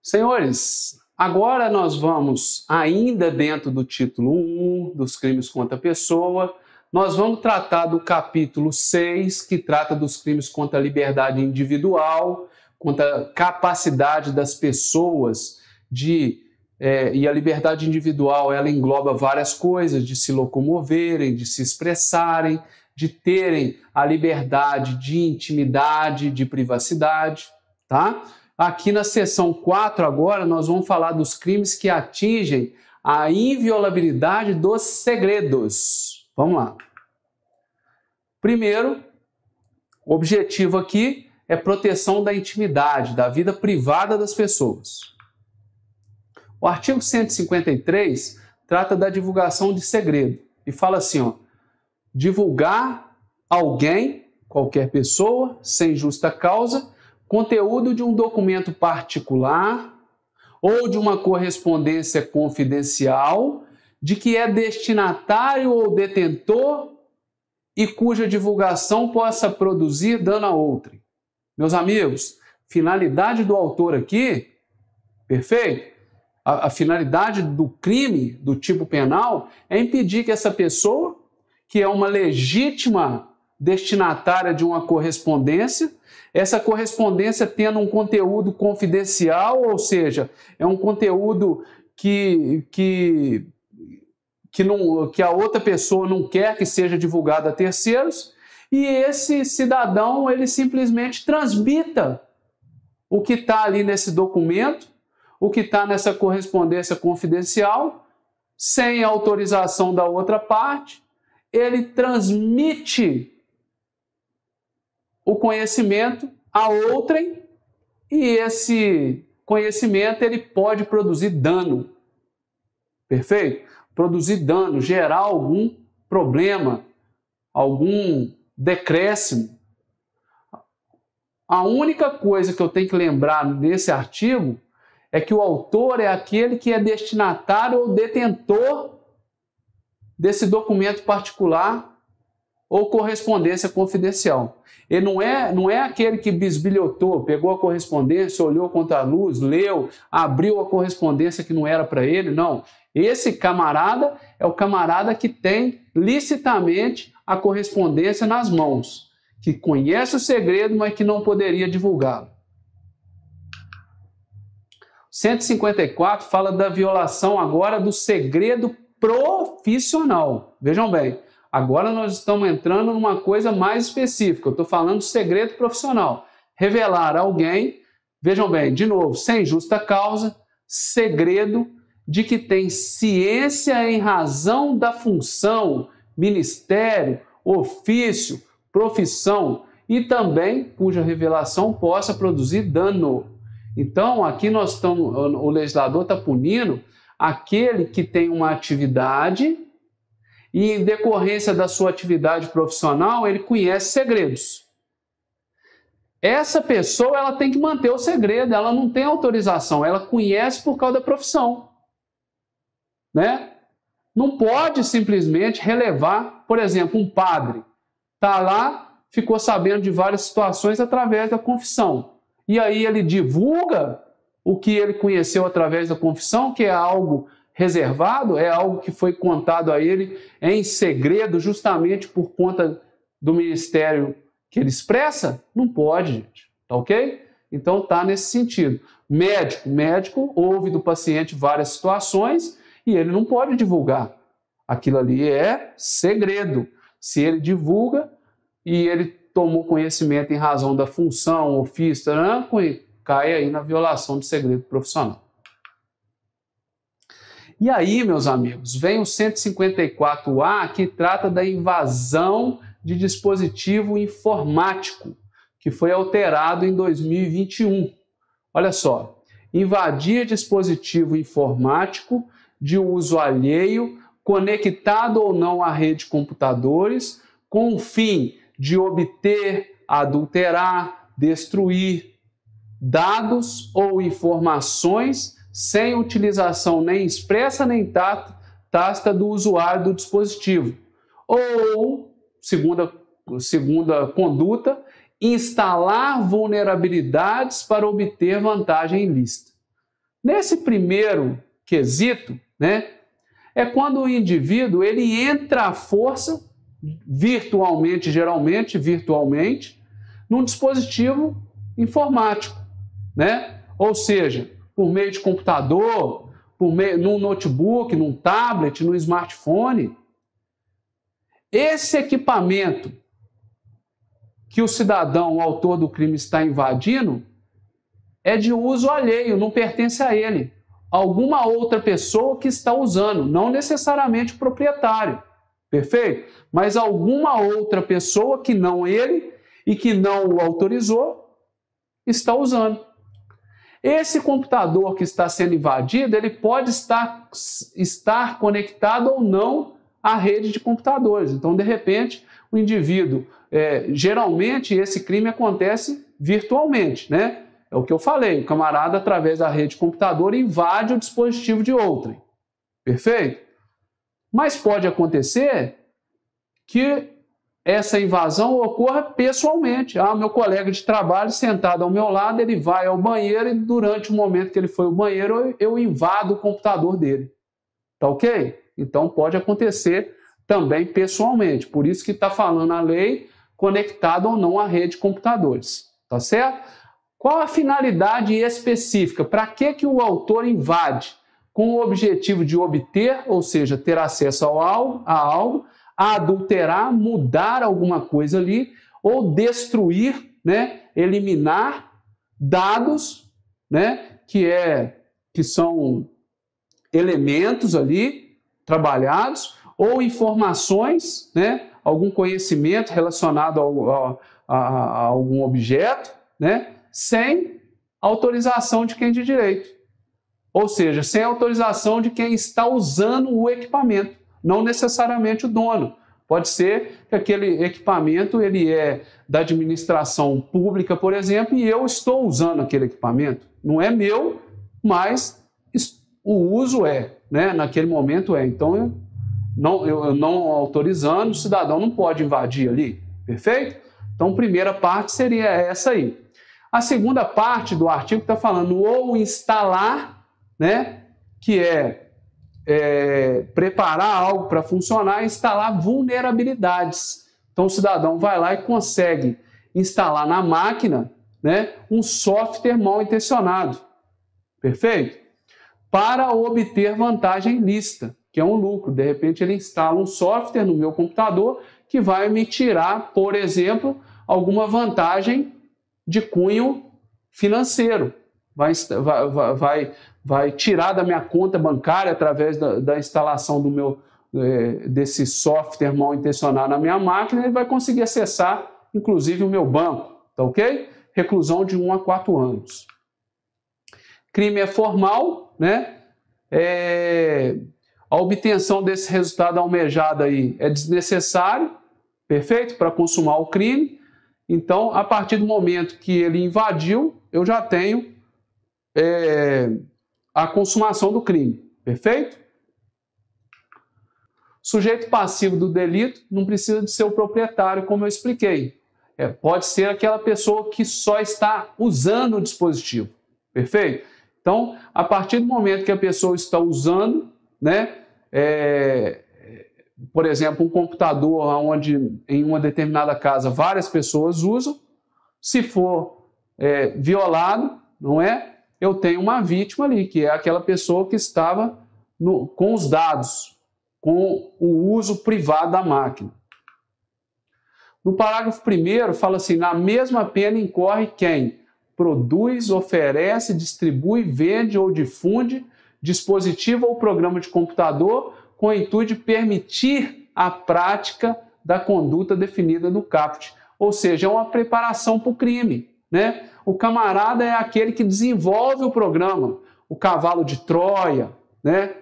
Senhores, agora nós vamos, ainda dentro do título 1 dos crimes contra a pessoa, nós vamos tratar do capítulo 6, que trata dos crimes contra a liberdade individual, contra a capacidade das pessoas e a liberdade individual, ela engloba várias coisas, de se locomoverem, de se expressarem, de terem a liberdade de intimidade, de privacidade, tá? Aqui na seção 4 agora nós vamos falar dos crimes que atingem a inviolabilidade dos segredos. Vamos lá. Primeiro, o objetivo aqui é proteção da intimidade, da vida privada das pessoas. O artigo 153 trata da divulgação de segredo e fala assim, ó, divulgar alguém, qualquer pessoa, sem justa causa, conteúdo de um documento particular ou de uma correspondência confidencial de que é destinatário ou detentor e cuja divulgação possa produzir dano a outrem. Meus amigos, finalidade do autor aqui, perfeito? A finalidade do crime, do tipo penal, é impedir que essa pessoa, que é uma legítima destinatária de uma correspondência, essa correspondência tendo um conteúdo confidencial, ou seja, é um conteúdo que a outra pessoa não quer que seja divulgado a terceiros, e esse cidadão, ele simplesmente transmita o que está ali nesse documento, o que está nessa correspondência confidencial, sem autorização da outra parte, ele transmite o conhecimento a outrem e esse conhecimento ele pode produzir dano. Perfeito? Produzir dano, gerar algum problema, algum decréscimo. A única coisa que eu tenho que lembrar nesse artigo é que o autor é aquele que é destinatário ou detentor desse documento particular ou correspondência confidencial. Ele não é aquele que bisbilhotou, pegou a correspondência, olhou contra a luz, leu, abriu a correspondência que não era para ele, não. Esse camarada é o camarada que tem licitamente a correspondência nas mãos, que conhece o segredo, mas que não poderia divulgá-lo. 154 fala da violação agora do segredo profissional. Vejam bem, agora nós estamos entrando numa coisa mais específica. Eu estou falando do segredo profissional. Revelar a alguém, vejam bem, de novo, sem justa causa, segredo de que tem ciência em razão da função, ministério, ofício, profissão e também cuja revelação possa produzir dano. Então, aqui o legislador está punindo aquele que tem uma atividade e, em decorrência da sua atividade profissional, ele conhece segredos. Essa pessoa ela tem que manter o segredo, ela não tem autorização, ela conhece por causa da profissão. Né? Não pode simplesmente relevar, por exemplo, um padre está lá, ficou sabendo de várias situações através da confissão. E aí ele divulga o que ele conheceu através da confissão, que é algo reservado, é algo que foi contado a ele em segredo, justamente por conta do ministério que ele expressa? Não pode, gente. Tá ok? Então tá nesse sentido. Médico ouve do paciente várias situações e ele não pode divulgar. Aquilo ali é segredo. Se ele divulga e ele tomou conhecimento em razão da função, ofício, cai aí na violação do segredo profissional. E aí, meus amigos, vem o 154A, que trata da invasão de dispositivo informático, que foi alterado em 2021. Olha só, invadir dispositivo informático de uso alheio, conectado ou não à rede de computadores, com o fim de obter, adulterar, destruir dados ou informações sem utilização nem expressa nem tácita do usuário do dispositivo. Ou, segunda conduta, instalar vulnerabilidades para obter vantagem ilícita. Nesse primeiro quesito, né, é quando o indivíduo ele entra à força, virtualmente, geralmente virtualmente, num dispositivo informático, né? Ou seja, por meio de computador, num notebook, num tablet, num smartphone. Esse equipamento que o cidadão, o autor do crime, está invadindo é de uso alheio, não pertence a ele. Alguma outra pessoa que está usando, não necessariamente o proprietário, perfeito? Mas alguma outra pessoa que não ele e que não o autorizou está usando. Esse computador que está sendo invadido, ele pode estar conectado ou não à rede de computadores. Então, de repente, o indivíduo, geralmente esse crime acontece virtualmente, né? É o que eu falei, o camarada, através da rede de computador, invade o dispositivo de outrem. Perfeito? Mas pode acontecer que essa invasão ocorra pessoalmente. Meu colega de trabalho sentado ao meu lado, ele vai ao banheiro e durante o momento que ele foi ao banheiro, eu invado o computador dele. Tá ok? Então pode acontecer também pessoalmente. Por isso que está falando a lei conectada ou não à rede de computadores. Tá certo? Qual a finalidade específica? Para que o autor invade? Com o objetivo de obter, ou seja, ter acesso a algo, adulterar, mudar alguma coisa ali, ou destruir, né, eliminar dados, né, que são elementos ali trabalhados, ou informações, né, algum conhecimento relacionado a algum objeto, né, sem autorização de quem de direito. Ou seja, sem autorização de quem está usando o equipamento, não necessariamente o dono. Pode ser que aquele equipamento ele é da administração pública, por exemplo, e eu estou usando aquele equipamento. Não é meu, mas o uso né? Naquele momento é. Então, eu não autorizando, o cidadão não pode invadir ali. Perfeito? Então, a primeira parte seria essa aí. A segunda parte do artigo está falando ou instalar, né? Que preparar algo para funcionar, instalar vulnerabilidades. Então o cidadão vai lá e consegue instalar na máquina, né, um software mal intencionado. Perfeito? Para obter vantagem ilícita, que é um lucro. De repente ele instala um software no meu computador que vai me tirar, por exemplo, alguma vantagem de cunho financeiro. Vai tirar da minha conta bancária através da instalação desse software mal intencionado na minha máquina, ele vai conseguir acessar, inclusive, o meu banco. Tá ok? Reclusão de 1 a 4 anos. Crime é formal, né? A obtenção desse resultado almejado aí é desnecessário, perfeito? Para consumar o crime. Então, a partir do momento que ele invadiu, eu já tenho a consumação do crime, perfeito? Sujeito passivo do delito não precisa de ser o proprietário, como eu expliquei. Pode ser aquela pessoa que só está usando o dispositivo, perfeito? Então, a partir do momento que a pessoa está usando, né, por exemplo, um computador onde em uma determinada casa várias pessoas usam, se for violado, não é? Eu tenho uma vítima ali, que é aquela pessoa que estava com os dados, com o uso privado da máquina. No parágrafo 1º, fala assim, na mesma pena incorre quem produz, oferece, distribui, vende ou difunde dispositivo ou programa de computador com o intuito de permitir a prática da conduta definida no caput. Ou seja, é uma preparação para o crime, né? O camarada é aquele que desenvolve o programa, o cavalo de Troia, né?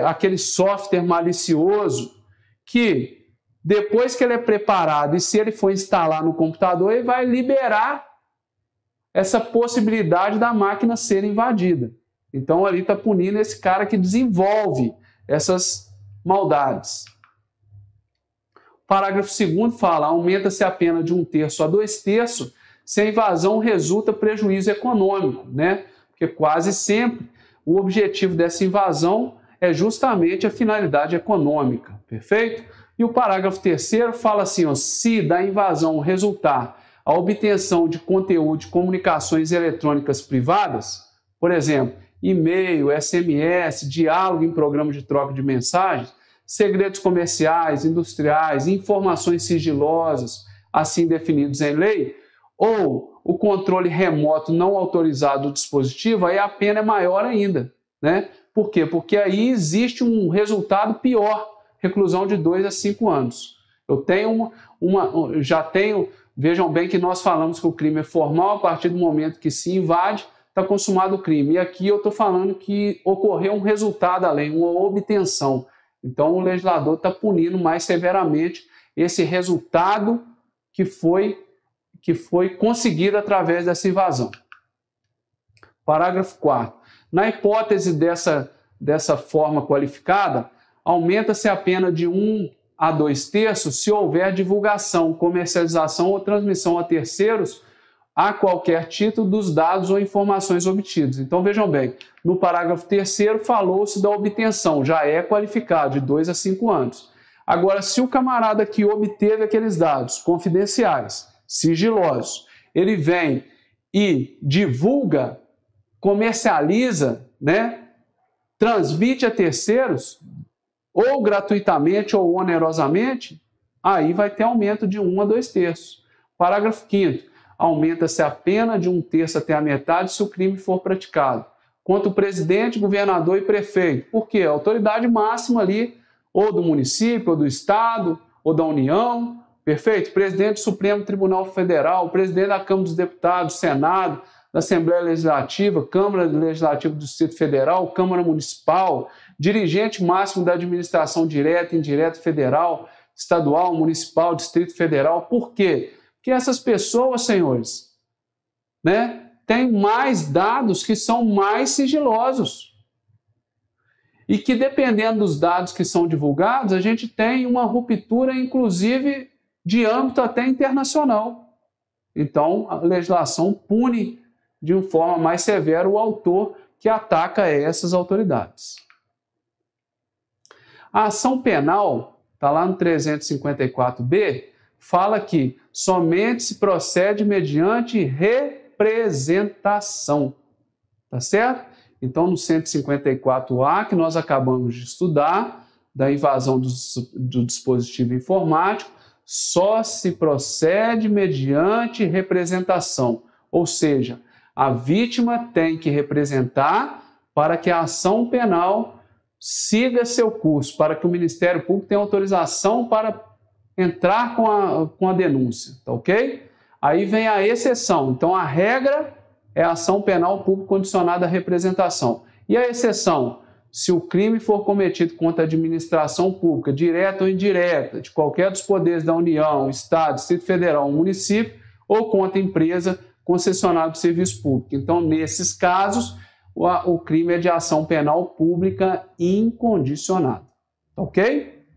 Aquele software malicioso que, depois que ele é preparado e se ele for instalar no computador, ele vai liberar essa possibilidade da máquina ser invadida. Então, ali está punindo esse cara que desenvolve essas maldades. Parágrafo 2º fala, aumenta-se a pena de 1/3 a 2/3 se a invasão resulta prejuízo econômico, né? Porque quase sempre o objetivo dessa invasão é justamente a finalidade econômica, perfeito? E o parágrafo 3º fala assim, ó, se da invasão resultar a obtenção de conteúdo de comunicações eletrônicas privadas, por exemplo, e-mail, SMS, diálogo em programa de troca de mensagens, segredos comerciais, industriais, informações sigilosas, assim definidos em lei, ou o controle remoto não autorizado do dispositivo, aí a pena é maior ainda, né? Por quê? Porque aí existe um resultado pior, reclusão de 2 a 5 anos. Eu tenho já tenho, vejam bem que nós falamos que o crime é formal, a partir do momento que se invade, está consumado o crime. E aqui eu estou falando que ocorreu um resultado além, uma obtenção. Então o legislador está punindo mais severamente esse resultado que foi conseguido através dessa invasão. Parágrafo 4º. Na hipótese dessa forma qualificada, aumenta-se a pena de 1 a 2/3 se houver divulgação, comercialização ou transmissão a terceiros a qualquer título dos dados ou informações obtidos. Então vejam bem, no parágrafo 3º falou-se da obtenção, já é qualificado de 2 a 5 anos. Agora, se o camarada que obteve aqueles dados confidenciais, sigilosos, ele vem e divulga, comercializa, né, transmite a terceiros, ou gratuitamente ou onerosamente, aí vai ter aumento de 1 a 2/3. Parágrafo 5º. Aumenta-se a pena de 1/3 até a metade se o crime for praticado contra o presidente, governador e prefeito. Por quê? A autoridade máxima ali, ou do município, ou do estado, ou da União, perfeito? Presidente do Supremo Tribunal Federal, presidente da Câmara dos Deputados, Senado, da Assembleia Legislativa, Câmara Legislativa do Distrito Federal, Câmara Municipal, dirigente máximo da administração direta e indireta federal, estadual, municipal, Distrito Federal. Por quê? Porque essas pessoas, senhores, né, têm mais dados que são mais sigilosos. E que, dependendo dos dados que são divulgados, a gente tem uma ruptura, inclusive, de âmbito até internacional. Então, a legislação pune de uma forma mais severa o autor que ataca essas autoridades. A ação penal, está lá no 354B, fala que somente se procede mediante representação. Tá certo? Então, no 154A, que nós acabamos de estudar, da invasão do dispositivo informático, só se procede mediante representação. Ou seja, a vítima tem que representar para que a ação penal siga seu curso, para que o Ministério Público tenha autorização para entrar com a denúncia, tá ok? Aí vem a exceção. Então, a regra é a ação penal pública condicionada à representação. E a exceção? Se o crime for cometido contra a administração pública, direta ou indireta, de qualquer dos poderes da União, Estado, Distrito Federal, município, ou contra a empresa concessionária de serviço público. Então, nesses casos, o crime é de ação penal pública incondicionada. Ok?